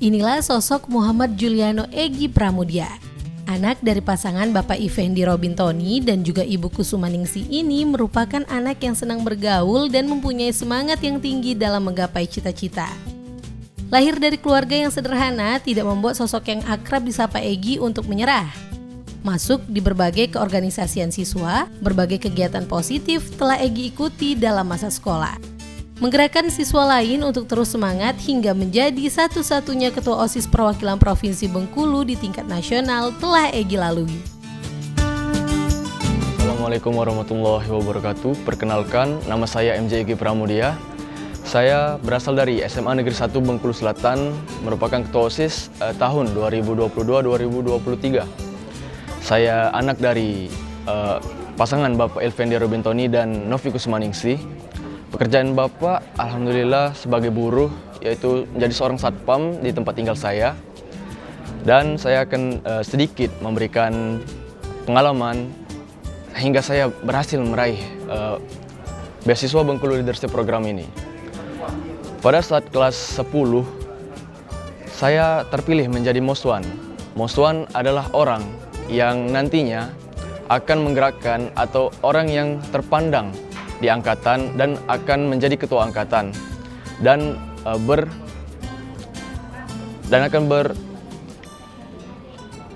Inilah sosok Muhammad Juliano Egy Pramudia. Anak dari pasangan Bapak Effendi Robintoni dan juga Ibu Kusumaningsih ini merupakan anak yang senang bergaul dan mempunyai semangat yang tinggi dalam menggapai cita-cita. Lahir dari keluarga yang sederhana tidak membuat sosok yang akrab disapa Egy untuk menyerah. Masuk di berbagai keorganisasian siswa, berbagai kegiatan positif telah Egy ikuti dalam masa sekolah. Menggerakkan siswa lain untuk terus semangat hingga menjadi satu-satunya ketua OSIS perwakilan Provinsi Bengkulu di tingkat nasional telah Egy lalui. Assalamualaikum warahmatullahi wabarakatuh. Perkenalkan, nama saya MJ Egy Pramudia. Saya berasal dari SMA Negeri 1 Bengkulu Selatan, merupakan ketua OSIS tahun 2022-2023. Saya anak dari pasangan Bapak Effendi Robintoni dan Novi Kusumaningsih. Pekerjaan Bapak, alhamdulillah sebagai buruh, yaitu menjadi seorang satpam di tempat tinggal saya. Dan saya akan sedikit memberikan pengalaman hingga saya berhasil meraih beasiswa Bengkulu Leadership Program ini. Pada saat kelas 10, saya terpilih menjadi Moswan. Moswan adalah orang yang nantinya akan menggerakkan atau orang yang terpandang di angkatan dan akan menjadi ketua angkatan dan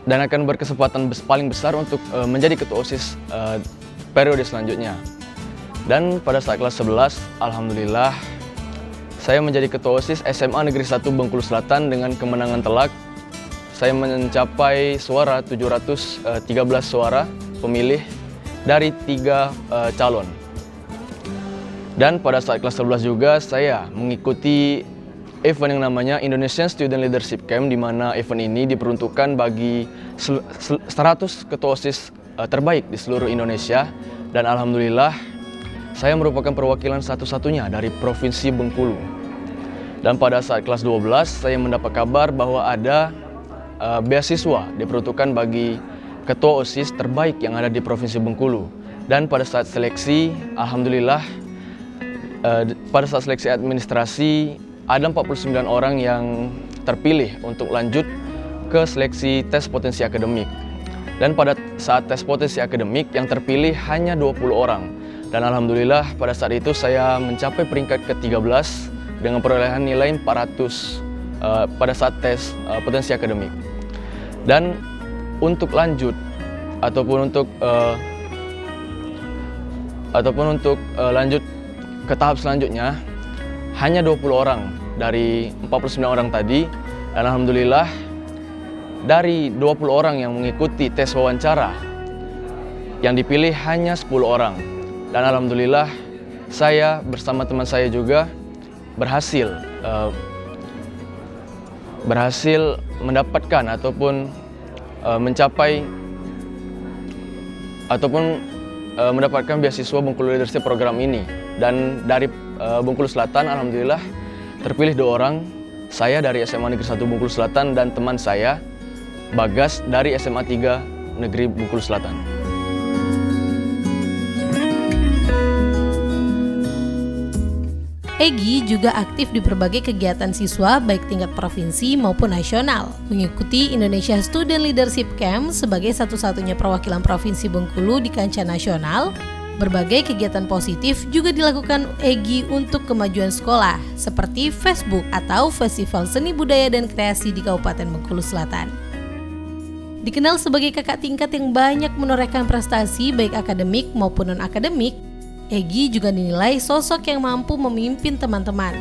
akan berkesempatan paling besar untuk menjadi ketua OSIS periode selanjutnya. Dan pada saat kelas 11, alhamdulillah saya menjadi ketua OSIS SMA Negeri 1 Bengkulu Selatan dengan kemenangan telak. Saya mencapai suara 713 suara pemilih dari 3 calon. Dan pada saat kelas 11 juga saya mengikuti event yang namanya Indonesian Student Leadership Camp, di mana event ini diperuntukkan bagi 100 ketua OSIS terbaik di seluruh Indonesia. Dan alhamdulillah saya merupakan perwakilan satu-satunya dari Provinsi Bengkulu. Dan pada saat kelas 12 saya mendapat kabar bahwa ada beasiswa diperuntukkan bagi ketua OSIS terbaik yang ada di Provinsi Bengkulu. Dan pada saat seleksi, alhamdulillah pada saat seleksi administrasi ada 49 orang yang terpilih untuk lanjut ke seleksi tes potensi akademik. Dan pada saat tes potensi akademik yang terpilih hanya 20 orang. Dan alhamdulillah pada saat itu saya mencapai peringkat ke-13 dengan perolehan nilai 400 pada saat tes potensi akademik. Dan untuk lanjut ataupun untuk lanjut ke tahap selanjutnya hanya 20 orang dari 49 orang tadi. Dan alhamdulillah dari 20 orang yang mengikuti tes wawancara yang dipilih hanya 10 orang. Dan alhamdulillah saya bersama teman saya juga berhasil mendapatkan ataupun mendapatkan beasiswa Bengkulu Leadership Program ini. Dan dari Bengkulu Selatan alhamdulillah terpilih 2 orang, saya dari SMA Negeri 1 Bengkulu Selatan dan teman saya Bagas dari SMA 3 Negeri Bengkulu Selatan. Egy juga aktif di berbagai kegiatan siswa baik tingkat provinsi maupun nasional, mengikuti Indonesia Student Leadership Camp sebagai satu-satunya perwakilan Provinsi Bengkulu di kancah nasional. Berbagai kegiatan positif juga dilakukan Egy untuk kemajuan sekolah, seperti Facebook atau Festival Seni Budaya dan Kreasi di Kabupaten Bengkulu Selatan. Dikenal sebagai kakak tingkat yang banyak menorehkan prestasi baik akademik maupun non-akademik, Egy juga dinilai sosok yang mampu memimpin teman-teman.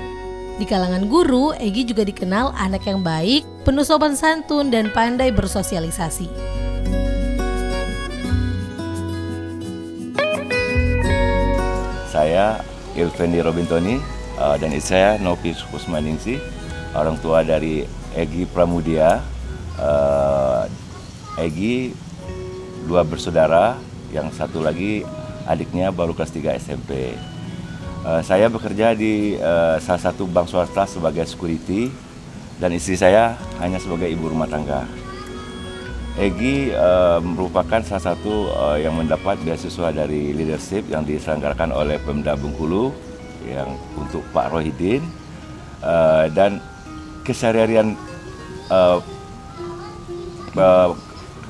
Di kalangan guru, Egy juga dikenal anak yang baik, penuh sopan santun, dan pandai bersosialisasi. Saya Effendi Robintoni dan istri saya Novi Kusumaningsih, orang tua dari Egy Pramudia. Egy 2 bersaudara, yang satu lagi adiknya baru kelas 3 SMP. Saya bekerja di salah satu bank swasta sebagai security dan istri saya hanya sebagai ibu rumah tangga. Egy merupakan salah satu yang mendapat beasiswa dari leadership yang diselenggarakan oleh Pemda Bengkulu yang untuk Pak Rohidin, dan keseharian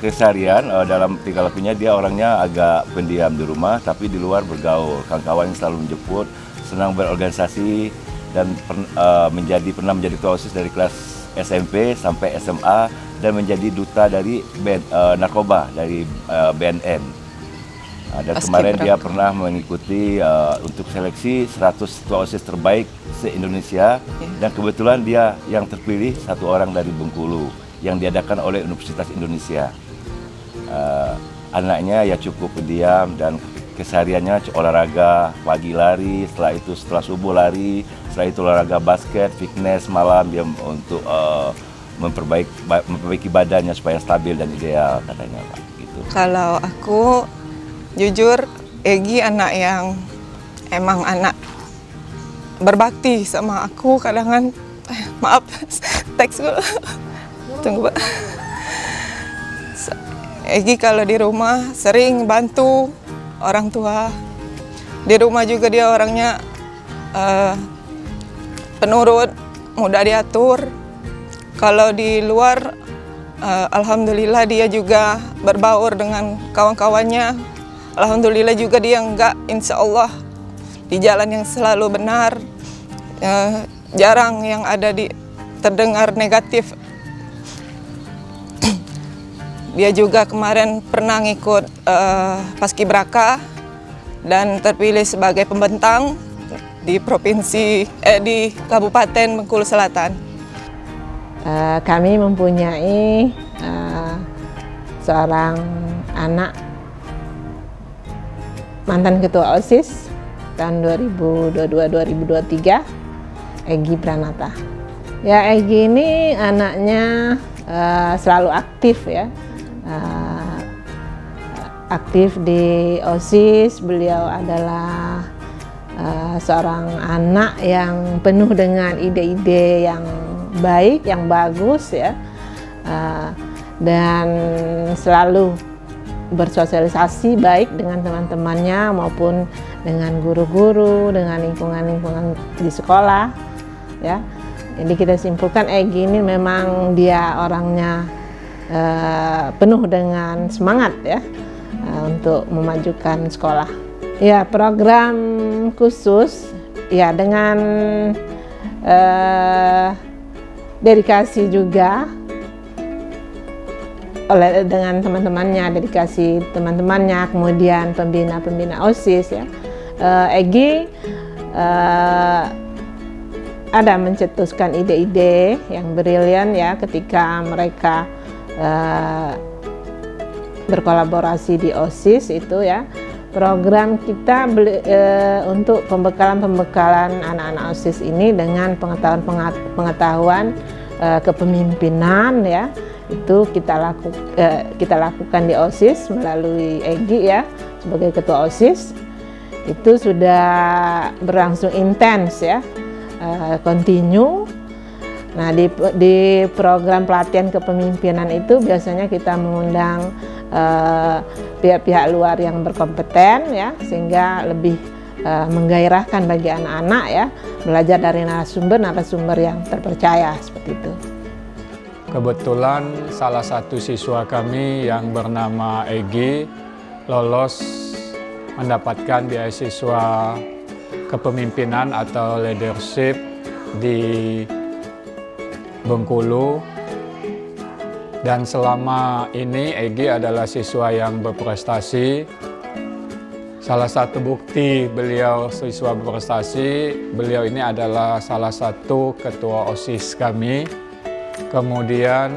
keseharian dalam tingkah lakunya dia orangnya agak pendiam di rumah, tapi di luar bergaul. Kawan-kawannya selalu menjemput, senang berorganisasi, dan pernah menjadi ketua OSIS dari kelas SMP sampai SMA, dan menjadi duta dari narkoba dari BNN. Dan kemarin dia pernah mengikuti untuk seleksi 100 ketua OSIS terbaik se-Indonesia, dan kebetulan dia yang terpilih satu orang dari Bengkulu yang diadakan oleh Universitas Indonesia. Anaknya ya cukup pendiam dan kesehariannya olahraga, pagi lari, setelah subuh lari, setelah itu olahraga basket, fitness malam dia untuk memperbaiki badannya supaya stabil dan ideal katanya Pak. Gitu. Kalau aku jujur, Egy anak yang emang anak berbakti sama aku. Kadang maaf teks dulu. Tunggu Pak. Egy kalau di rumah sering bantu orang tua. Di rumah juga dia orangnya penurut, mudah diatur. Kalau di luar, alhamdulillah dia juga berbaur dengan kawan-kawannya. Alhamdulillah juga dia enggak, insya Allah di jalan yang selalu benar. Jarang yang ada terdengar negatif. Dia juga kemarin pernah ngikut Paskibraka dan terpilih sebagai pembentang di di Kabupaten Bengkulu Selatan. Kami mempunyai seorang anak mantan ketua OSIS tahun 2022-2023, Egy Pranata. Ya, Egy ini anaknya selalu aktif ya. Aktif di OSIS. Beliau adalah seorang anak yang penuh dengan ide-ide yang baik, yang bagus ya, dan selalu bersosialisasi baik dengan teman-temannya maupun dengan guru-guru, dengan lingkungan-lingkungan di sekolah ya. Jadi kita simpulkan Egy ini memang dia orangnya penuh dengan semangat ya untuk memajukan sekolah. Ya, program khusus ya dengan dedikasi juga dengan teman-temannya, dedikasi teman-temannya, kemudian pembina-pembina OSIS ya. Egy ada mencetuskan ide-ide yang brilian ya ketika mereka berkolaborasi di OSIS itu ya. Program kita untuk pembekalan anak-anak OSIS ini dengan pengetahuan kepemimpinan ya, itu kita lakukan di OSIS melalui Egy ya sebagai ketua OSIS. Itu sudah berlangsung intens ya, continue. Nah, di program pelatihan kepemimpinan itu biasanya kita mengundang pihak-pihak luar yang berkompeten ya, sehingga lebih menggairahkan bagi anak-anak ya belajar dari narasumber yang terpercaya seperti itu. Kebetulan salah satu siswa kami yang bernama Egy lolos mendapatkan beasiswa kepemimpinan atau leadership di Bengkulu, dan selama ini Egy adalah siswa yang berprestasi. Salah satu bukti beliau siswa berprestasi, beliau ini adalah salah satu ketua OSIS kami, kemudian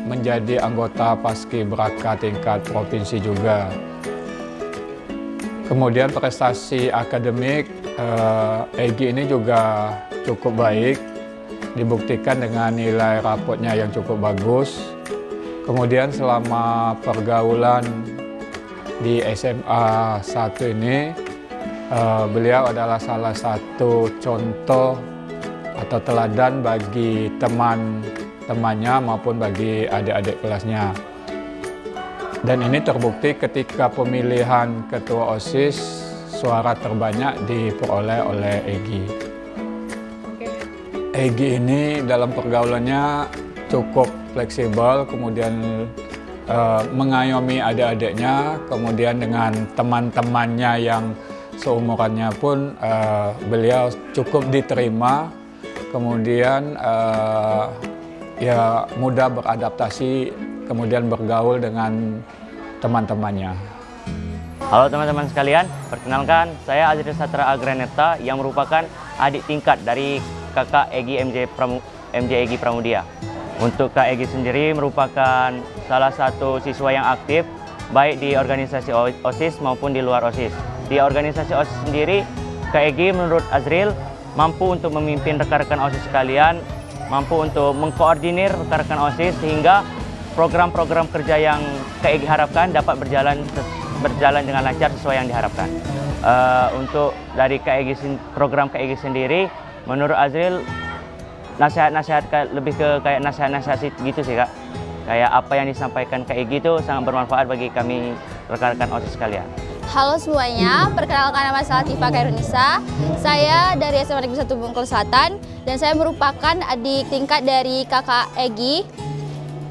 menjadi anggota Paskibraka tingkat provinsi juga. Kemudian prestasi akademik Egy ini juga cukup baik, dibuktikan dengan nilai rapotnya yang cukup bagus. Kemudian selama pergaulan di SMA 1 ini, beliau adalah salah satu contoh atau teladan bagi teman-temannya maupun bagi adik-adik kelasnya. Dan ini terbukti ketika pemilihan ketua OSIS, suara terbanyak diperoleh oleh Egy. Egy ini dalam pergaulannya cukup fleksibel, kemudian mengayomi adik-adiknya, kemudian dengan teman-temannya yang seumurannya pun beliau cukup diterima, kemudian ya mudah beradaptasi, kemudian bergaul dengan teman-temannya. Halo teman-teman sekalian, perkenalkan saya Azril Satra Agraneta yang merupakan adik tingkat dari kakak Egy MJ Egy Pramudia. Untuk Kak Egy sendiri merupakan salah satu siswa yang aktif baik di organisasi OSIS maupun di luar OSIS. Di organisasi OSIS sendiri, Kak Egy menurut Azril mampu untuk memimpin rekan-rekan OSIS sekalian, mampu untuk mengkoordinir rekan-rekan OSIS sehingga program-program kerja yang Kak Egy harapkan dapat berjalan dengan lancar sesuai yang diharapkan. Untuk dari program Kak Egy sendiri, menurut Azril nasihat-nasihat lebih ke kayak nasihat-nasihat gitu sih Kak. Kayak apa yang disampaikan Kak Egy itu sangat bermanfaat bagi kami rekan-rekan OSIS sekalian. Halo semuanya, perkenalkan nama saya Tifa Kairunisa. Saya dari SMA Negeri 1 Bengkulu Selatan dan saya merupakan adik tingkat dari kakak Egy.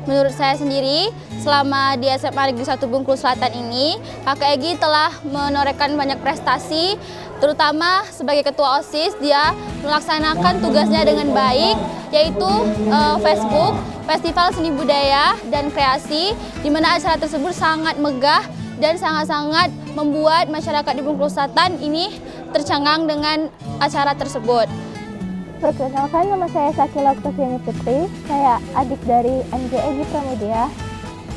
Menurut saya sendiri, selama di SMA Negeri 1 Bengkulu Selatan ini, kakak Egy telah menorehkan banyak prestasi, terutama sebagai ketua OSIS, dia melaksanakan tugasnya dengan baik, yaitu Facebook, Festival Seni Budaya dan Kreasi, di mana acara tersebut sangat megah dan sangat-sangat membuat masyarakat di Bengkulu Selatan ini tercengang dengan acara tersebut. Perkenalkan, nama saya Sakila Oktaviani Putri, saya adik dari MJ Egy Pramudia.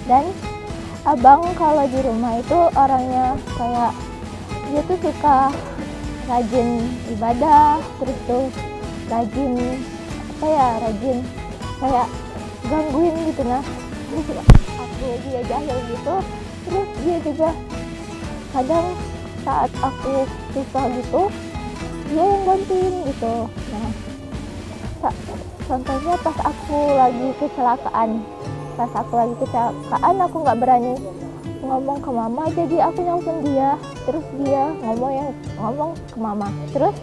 Dan abang kalau di rumah itu orangnya kayak dia tuh suka rajin ibadah, terus tuh rajin kayak gangguin gitu nah. Aku dia jahil gitu, terus dia juga kadang saat aku susah gitu dia yang gantiin gitu. Nah, contohnya pas aku lagi kecelakaan, aku nggak berani ngomong ke mama, jadi aku nelfon dia, terus dia ngomong ke mama, terus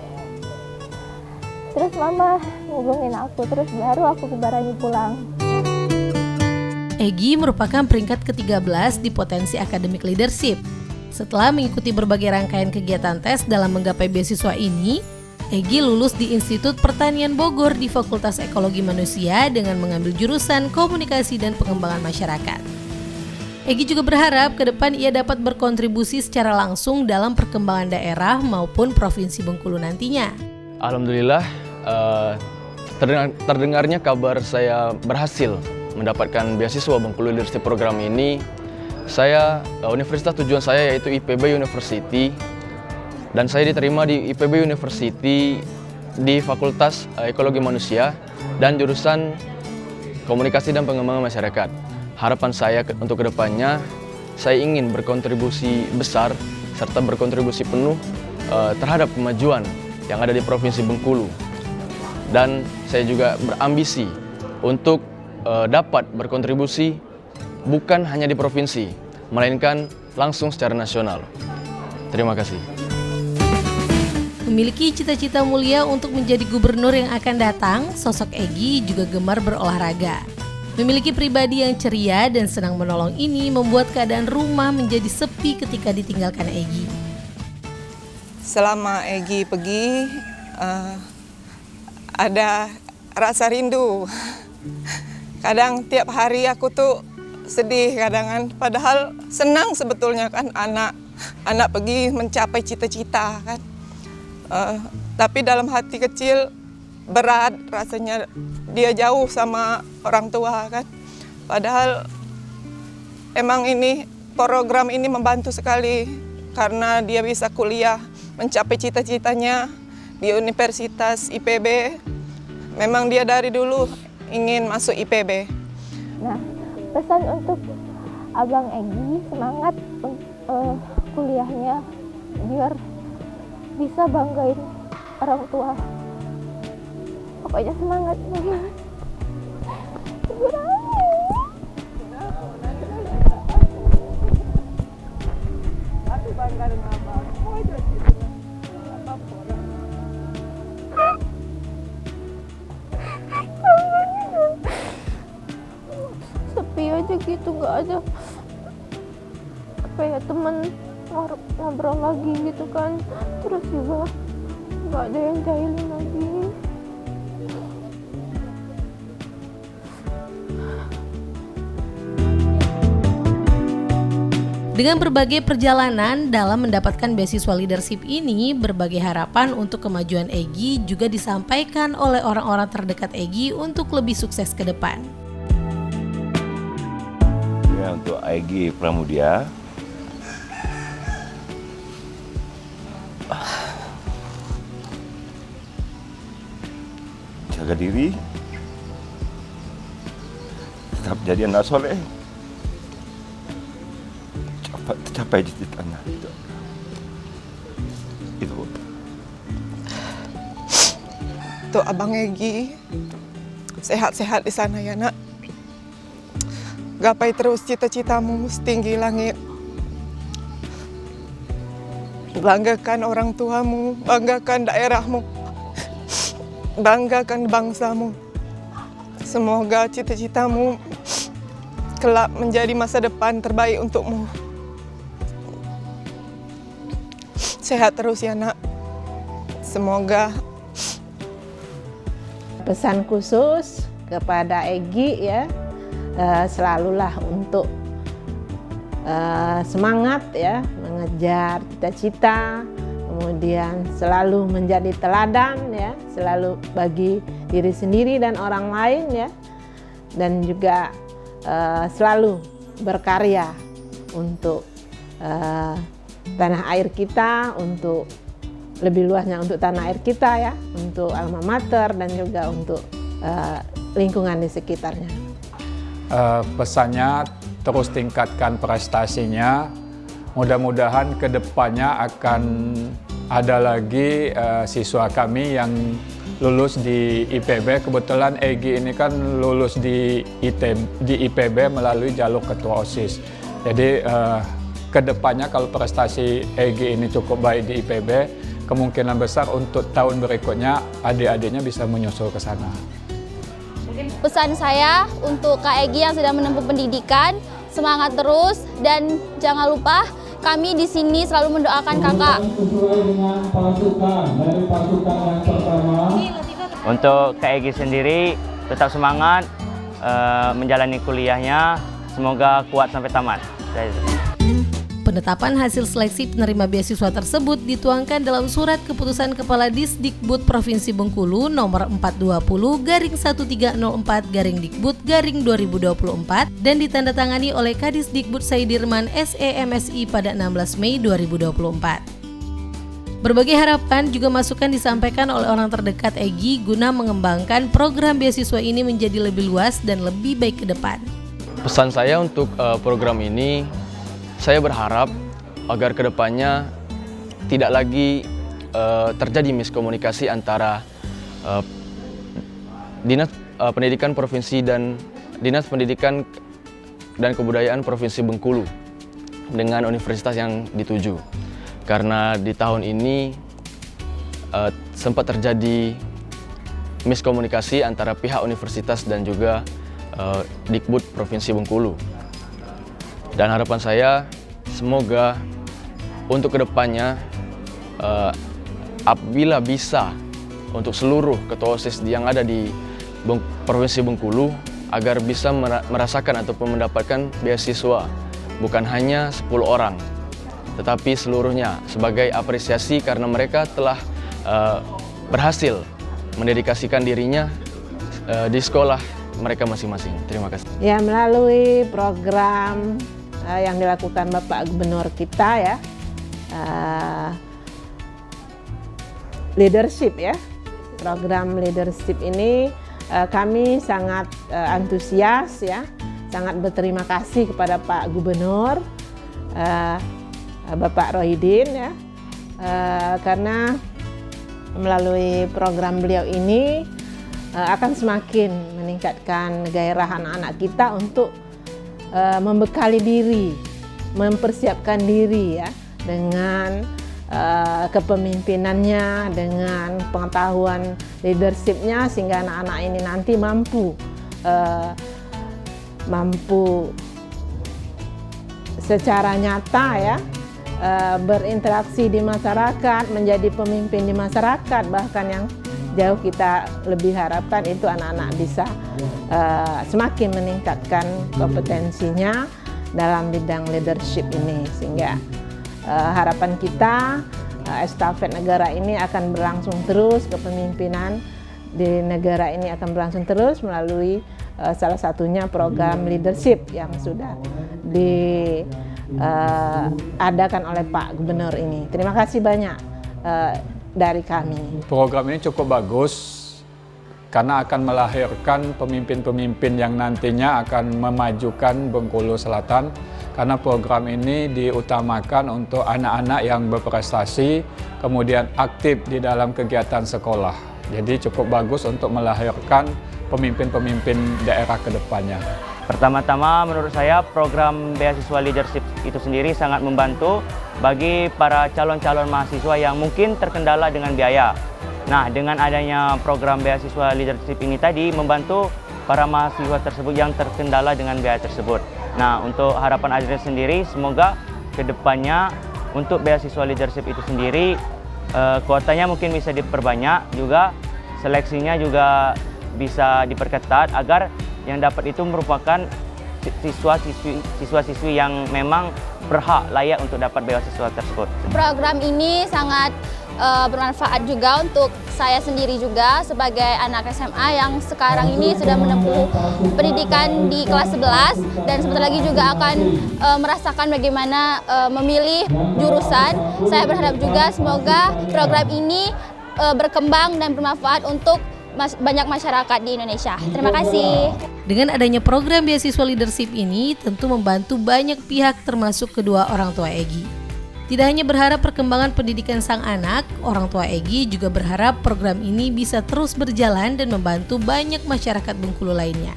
mama ngubungin aku, terus baru aku berani pulang. Egy merupakan peringkat ke-13 di potensi akademik leadership. Setelah mengikuti berbagai rangkaian kegiatan tes dalam menggapai beasiswa ini, Egy lulus di Institut Pertanian Bogor di Fakultas Ekologi Manusia dengan mengambil jurusan Komunikasi dan Pengembangan Masyarakat. Egy juga berharap ke depan ia dapat berkontribusi secara langsung dalam perkembangan daerah maupun Provinsi Bengkulu nantinya. Alhamdulillah, terdengarnya kabar saya berhasil mendapatkan beasiswa Bengkulu Leadership Program ini. Universitas tujuan saya yaitu IPB University. Dan saya diterima di IPB University di Fakultas Ekologi Manusia dan jurusan Komunikasi dan Pengembangan Masyarakat. Harapan saya untuk kedepannya, saya ingin berkontribusi besar serta berkontribusi penuh terhadap kemajuan yang ada di Provinsi Bengkulu. Dan saya juga berambisi untuk dapat berkontribusi bukan hanya di provinsi, melainkan langsung secara nasional. Terima kasih. Memiliki cita-cita mulia untuk menjadi gubernur yang akan datang, sosok Egy juga gemar berolahraga. Memiliki pribadi yang ceria dan senang menolong ini membuat keadaan rumah menjadi sepi ketika ditinggalkan Egy. Selama Egy pergi, ada rasa rindu. Kadang tiap hari aku tuh sedih kadang, padahal senang sebetulnya kan anak pergi mencapai cita-cita kan. Tapi dalam hati kecil berat rasanya dia jauh sama orang tua kan. Padahal emang ini program ini membantu sekali karena dia bisa kuliah mencapai cita-citanya di Universitas IPB. Memang dia dari dulu ingin masuk IPB. Nah, pesan untuk Abang Egy, semangat kuliahnya biar bisa banggain orang tua. Pokoknya semangat. gitu, nggak ada apa ya teman ngobrol lagi gitu kan, terus juga nggak ada yang jahilin lagi. Dengan berbagai perjalanan dalam mendapatkan beasiswa leadership ini, berbagai harapan untuk kemajuan Egy juga disampaikan oleh orang-orang terdekat Egy untuk lebih sukses ke depan. Ya, untuk Egy Pramudia, jaga diri, tetap jadi anak soleh, capai cita-citanya itu. Untuk Abang Egy, sehat-sehat di sana ya nak. Gapai terus cita-citamu setinggi langit. Banggakan orang tuamu, banggakan daerahmu, banggakan bangsamu. Semoga cita-citamu kelak menjadi masa depan terbaik untukmu. Sehat terus ya nak. Semoga. Pesan khusus kepada Egy ya, selalulah untuk semangat ya, mengejar cita-cita, kemudian selalu menjadi teladan ya, selalu bagi diri sendiri dan orang lain ya, dan juga selalu berkarya untuk tanah air kita, untuk lebih luasnya untuk tanah air kita ya, untuk alma mater dan juga untuk lingkungan di sekitarnya. Pesannya terus tingkatkan prestasinya. Mudah-mudahan ke depannya akan ada lagi siswa kami yang lulus di IPB. Kebetulan Egy ini kan lulus di IPB melalui jalur ketua OSIS. Jadi kedepannya kalau prestasi Egy ini cukup baik di IPB, kemungkinan besar untuk tahun berikutnya adik-adiknya bisa menyusul ke sana. Pesan saya untuk Kak Egy yang sedang menempuh pendidikan, semangat terus dan jangan lupa kami di sini selalu mendoakan kakak. Untuk Kak Egy sendiri tetap semangat menjalani kuliahnya, semoga kuat sampai tamat. Penetapan hasil seleksi penerima beasiswa tersebut dituangkan dalam Surat Keputusan Kepala Disdikbud Provinsi Bengkulu nomor 420/1304/Dikbud/2024 dan ditandatangani oleh Kadisdikbud Saidirman SEMSI pada 16 Mei 2024. Berbagai harapan juga masukan disampaikan oleh orang terdekat Egy guna mengembangkan program beasiswa ini menjadi lebih luas dan lebih baik ke depan. Pesan saya untuk program ini, saya berharap agar kedepannya tidak lagi terjadi miskomunikasi antara Dinas Pendidikan Provinsi dan Dinas Pendidikan dan Kebudayaan Provinsi Bengkulu dengan universitas yang dituju. Karena di tahun ini sempat terjadi miskomunikasi antara pihak universitas dan juga Dikbud Provinsi Bengkulu. Dan harapan saya semoga untuk kedepannya apabila bisa untuk seluruh ketua OSIS yang ada di Provinsi Bengkulu agar bisa merasakan ataupun mendapatkan beasiswa bukan hanya 10 orang tetapi seluruhnya sebagai apresiasi karena mereka telah berhasil mendedikasikan dirinya di sekolah mereka masing-masing. Terima kasih. Ya, melalui program yang dilakukan Bapak Gubernur kita ya, leadership ya, program leadership ini kami sangat antusias ya, sangat berterima kasih kepada Pak Gubernur Bapak Rohidin ya, karena melalui program beliau ini akan semakin meningkatkan gairah anak-anak kita untuk membekali diri, mempersiapkan diri ya dengan kepemimpinannya, dengan pengetahuan leadershipnya sehingga anak-anak ini nanti mampu secara nyata ya, berinteraksi di masyarakat, menjadi pemimpin di masyarakat. Bahkan yang jauh kita lebih harapkan itu anak-anak bisa semakin meningkatkan kompetensinya dalam bidang leadership ini, sehingga harapan kita estafet negara ini akan berlangsung terus, kepemimpinan di negara ini akan berlangsung terus melalui salah satunya program leadership yang sudah diadakan oleh Pak Gubernur ini. Terima kasih banyak dari kami. Program ini cukup bagus karena akan melahirkan pemimpin-pemimpin yang nantinya akan memajukan Bengkulu Selatan, karena program ini diutamakan untuk anak-anak yang berprestasi kemudian aktif di dalam kegiatan sekolah. Jadi cukup bagus untuk melahirkan pemimpin-pemimpin daerah ke depannya. Pertama-tama menurut saya program beasiswa leadership itu sendiri sangat membantu bagi para calon-calon mahasiswa yang mungkin terkendala dengan biaya. Nah, dengan adanya program beasiswa leadership ini tadi membantu para mahasiswa tersebut yang terkendala dengan biaya tersebut. Nah, untuk harapan Adres sendiri, semoga ke depannya untuk beasiswa leadership itu sendiri kuotanya mungkin bisa diperbanyak, juga seleksinya juga bisa diperketat agar yang dapat itu merupakan siswa-siswi yang memang berhak layak untuk dapat beasiswa tersebut. Program ini sangat bermanfaat juga untuk saya sendiri juga sebagai anak SMA yang sekarang ini sudah menempuh pendidikan di kelas 11 dan sebentar lagi juga akan merasakan bagaimana memilih jurusan. Saya berharap juga semoga program ini berkembang dan bermanfaat untuk banyak masyarakat di Indonesia. Terima kasih. Dengan adanya program beasiswa leadership ini tentu membantu banyak pihak termasuk kedua orang tua Egy. Tidak hanya berharap perkembangan pendidikan sang anak, orang tua Egy juga berharap program ini bisa terus berjalan dan membantu banyak masyarakat Bengkulu lainnya.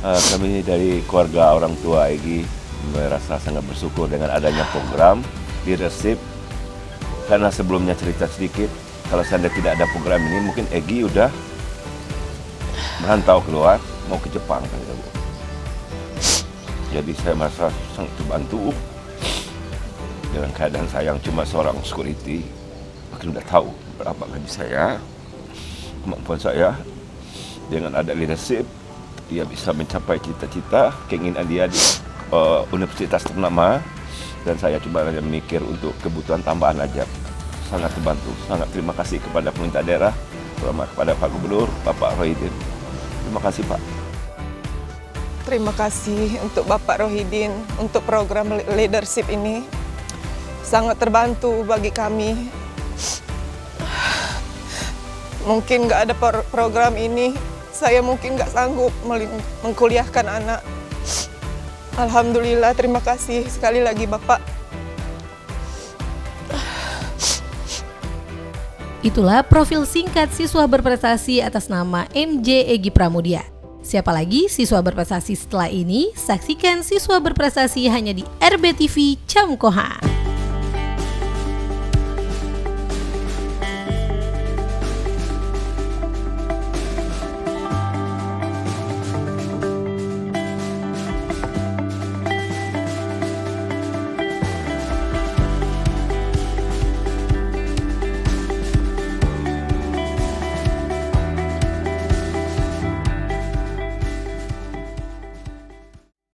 Kami dari keluarga orang tua Egy merasa sangat bersyukur dengan adanya program leadership, karena sebelumnya cerita sedikit, kalau seandainya tidak ada program ini mungkin Egy udah merantau keluar mau ke Jepang. Jadi saya merasa sangat terbantu dengan keadaan saya yang cuma seorang security. Mungkin udah tahu berapa gaji saya, kemampuan saya. Dengan ada leadership, dia bisa mencapai cita-cita, keinginan dia di universitas ternama. Dan saya cuma hanya mikir untuk kebutuhan tambahan aja. Sangat terbantu, sangat terima kasih kepada pemerintah daerah, terutama kepada Pak Gubernur, Bapak Rohidin. Terima kasih Pak. Terima kasih untuk Bapak Rohidin untuk program leadership ini. Sangat terbantu bagi kami. Mungkin nggak ada program ini, saya mungkin nggak sanggup mengkuliahkan anak. Alhamdulillah, terima kasih sekali lagi Bapak. Itulah profil singkat siswa berprestasi atas nama MJ Egy Pramudia. Siapa lagi siswa berprestasi setelah ini? Saksikan siswa berprestasi hanya di RBTV Camkoha.